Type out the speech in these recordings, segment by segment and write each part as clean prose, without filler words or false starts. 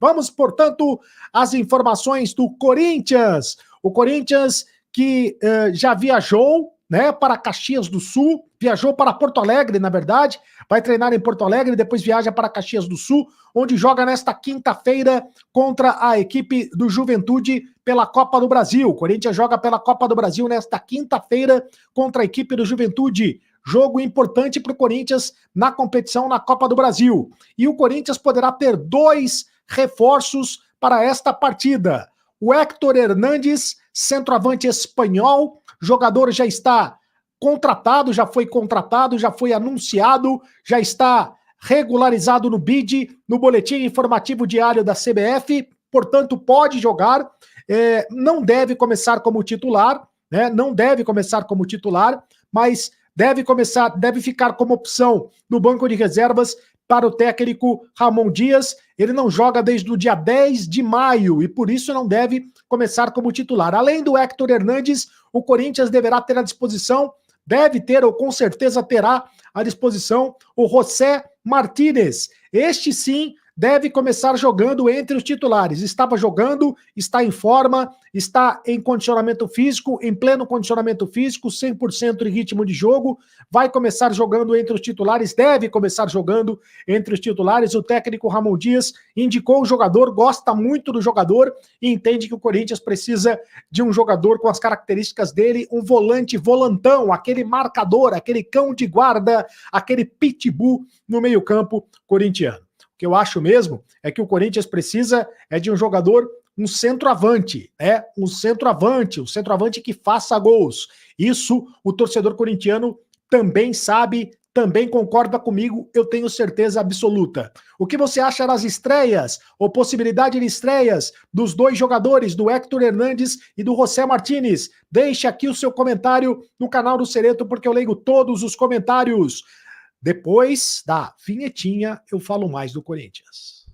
Vamos, portanto, às informações do Corinthians. O Corinthians que já viajou, né, para Caxias do Sul, viajou para Porto Alegre, na verdade, vai treinar em Porto Alegre, depois viaja para Caxias do Sul, onde joga nesta quinta-feira contra a equipe do Juventude pela Copa do Brasil. O Corinthians joga pela Copa do Brasil nesta quinta-feira contra a equipe do Juventude. Jogo importante para o Corinthians na competição na Copa do Brasil. E o Corinthians poderá ter 2 reforços para esta partida. O Héctor Hernández, centroavante espanhol, jogador já está contratado, já foi anunciado, já está regularizado no BID, no Boletim Informativo Diário da CBF, portanto pode jogar, não deve começar como titular, né? Não deve começar como titular, mas deve ficar como opção no banco de reservas para o técnico Ramon Dias. Ele não joga desde o dia 10 de maio e por isso não deve começar como titular. Além do Héctor Hernández, o Corinthians deverá ter à disposição, deve ter ou com certeza terá à disposição o José Martínez. Este sim deve começar jogando entre os titulares. Estava jogando, está em forma, está em condicionamento físico, em pleno condicionamento físico, 100% em ritmo de jogo, vai começar jogando entre os titulares, deve começar jogando entre os titulares. O técnico Ramon Dias indicou o jogador, gosta muito do jogador e entende que o Corinthians precisa de um jogador com as características dele, um volante volantão, aquele marcador, aquele cão de guarda, aquele pitbull no meio-campo corintiano. O que eu acho mesmo é que o Corinthians precisa de um jogador, um centroavante, um centroavante que faça gols. Isso o torcedor corintiano também sabe, também concorda comigo, eu tenho certeza absoluta. O que você acha das estreias, ou possibilidade de estreias dos 2 jogadores, do Héctor Hernández e do José Martínez? Deixe aqui o seu comentário no canal do Cereto, porque eu leio todos os comentários. Depois da vinhetinha, eu falo mais do Corinthians.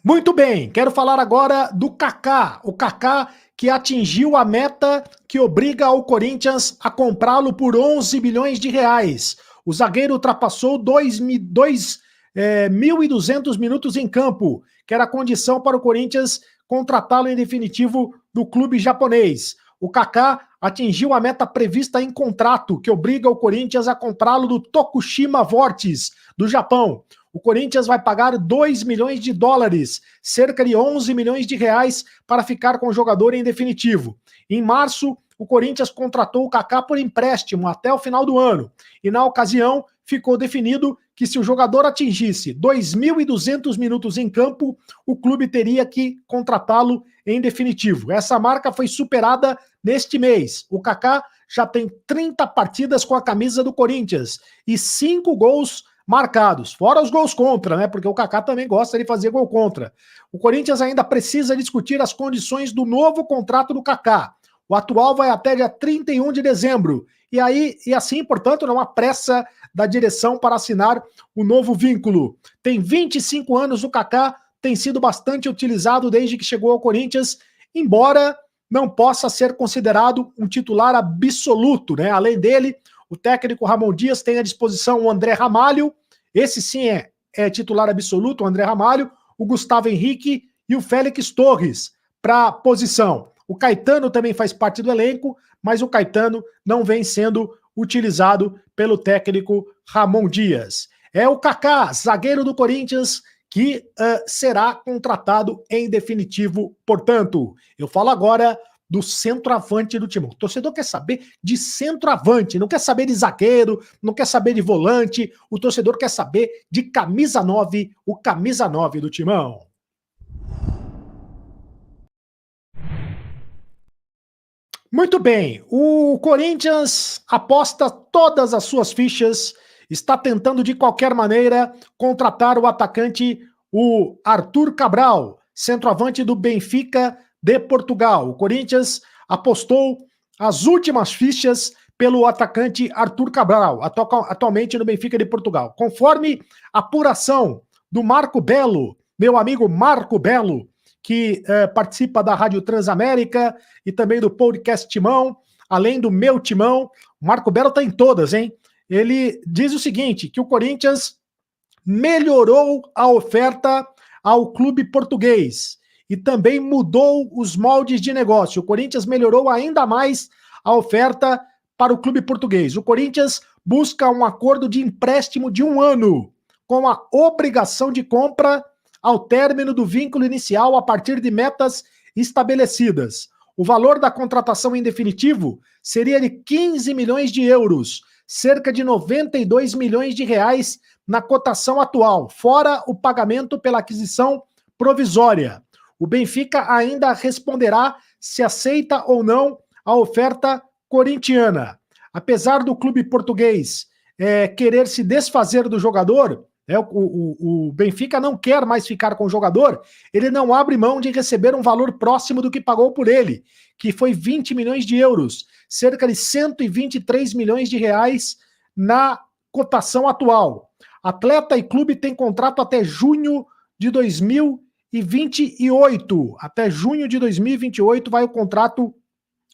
Muito bem, quero falar agora do Kaká. O Kaká que atingiu a meta que obriga o Corinthians a comprá-lo por 11 bilhões de reais. O zagueiro ultrapassou 2.200 minutos em campo, que era a condição para o Corinthians contratá-lo em definitivo do clube japonês. O Kaká atingiu a meta prevista em contrato, que obriga o Corinthians a comprá-lo do Tokushima Vortis, do Japão. O Corinthians vai pagar 2 milhões de dólares, cerca de 11 milhões de reais, para ficar com o jogador em definitivo. Em março, o Corinthians contratou o Kaká por empréstimo até o final do ano. E na ocasião, ficou definido que se o jogador atingisse 2.200 minutos em campo, o clube teria que contratá-lo em definitivo. Essa marca foi superada neste mês. O Kaká já tem 30 partidas com a camisa do Corinthians e 5 gols marcados, fora os gols contra, né? Porque o Kaká também gosta de fazer gol contra. O Corinthians ainda precisa discutir as condições do novo contrato do Kaká. O atual vai até dia 31 de dezembro. E assim, portanto, não há pressa da direção para assinar o novo vínculo. Tem 25 anos o Kaká, tem sido bastante utilizado desde que chegou ao Corinthians, embora não possa ser considerado um titular absoluto, né? Além dele, o técnico Ramon Dias tem à disposição o André Ramalho, esse sim é titular absoluto, o André Ramalho, o Gustavo Henrique e o Félix Torres para a posição. O Caetano também faz parte do elenco, mas o Caetano não vem sendo utilizado pelo técnico Ramon Dias. É o Kaká, zagueiro do Corinthians, que será contratado em definitivo, portanto. Eu falo agora do centroavante do time. O torcedor quer saber de centroavante, não quer saber de zagueiro, não quer saber de volante, o torcedor quer saber de camisa 9, o camisa 9 do Timão. Muito bem, o Corinthians aposta todas as suas fichas, está tentando de qualquer maneira contratar o atacante, o Arthur Cabral, centroavante do Benfica de Portugal. O Corinthians apostou as últimas fichas pelo atacante Arthur Cabral, atualmente no Benfica de Portugal. Conforme a apuração do Marco Belo, meu amigo Marco Belo, que participa da Rádio Transamérica e também do podcast Timão, além do meu Timão, o Marco Belo está em todas, hein? Ele diz o seguinte, que o Corinthians melhorou a oferta ao clube português e também mudou os moldes de negócio. O Corinthians melhorou ainda mais a oferta para o clube português. O Corinthians busca um acordo de empréstimo de 1 ano, com a obrigação de compra ao término do vínculo inicial a partir de metas estabelecidas. O valor da contratação em definitivo seria de 15 milhões de euros, cerca de 92 milhões de reais na cotação atual, fora o pagamento pela aquisição provisória. O Benfica ainda responderá se aceita ou não a oferta corintiana. Apesar do clube português querer se desfazer do jogador, o Benfica não quer mais ficar com o jogador, ele não abre mão de receber um valor próximo do que pagou por ele, que foi 20 milhões de euros, cerca de 123 milhões de reais na cotação atual. Atleta e clube têm contrato até junho de 2028. Até junho de 2028 vai o contrato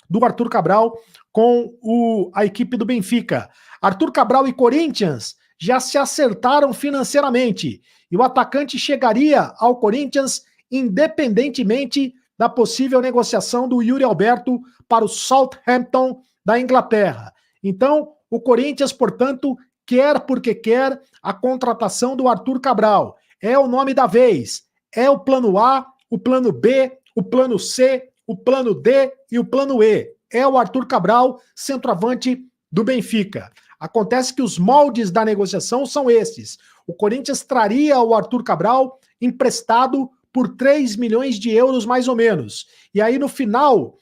do Arthur Cabral com a equipe do Benfica. Arthur Cabral e Corinthians já se acertaram financeiramente e o atacante chegaria ao Corinthians independentemente da possível negociação do Yuri Alberto para o Southampton da Inglaterra. Então, o Corinthians, portanto, quer porque quer a contratação do Arthur Cabral. É o nome da vez. É o plano A, o plano B, o plano C, o plano D e o plano E. É o Arthur Cabral, centroavante do Benfica. Acontece que os moldes da negociação são esses. O Corinthians traria o Arthur Cabral emprestado por 3 milhões de euros, mais ou menos. E aí, no final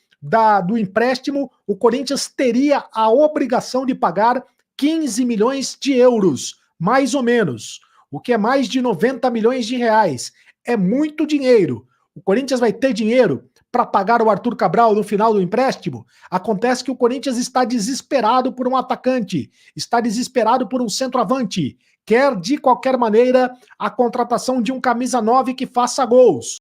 do empréstimo, o Corinthians teria a obrigação de pagar 15 milhões de euros, mais ou menos, o que é mais de 90 milhões de reais. É muito dinheiro. O Corinthians vai ter dinheiro para pagar o Arthur Cabral no final do empréstimo? Acontece que o Corinthians está desesperado por um atacante, está desesperado por um centroavante, quer de qualquer maneira a contratação de um camisa 9 que faça gols.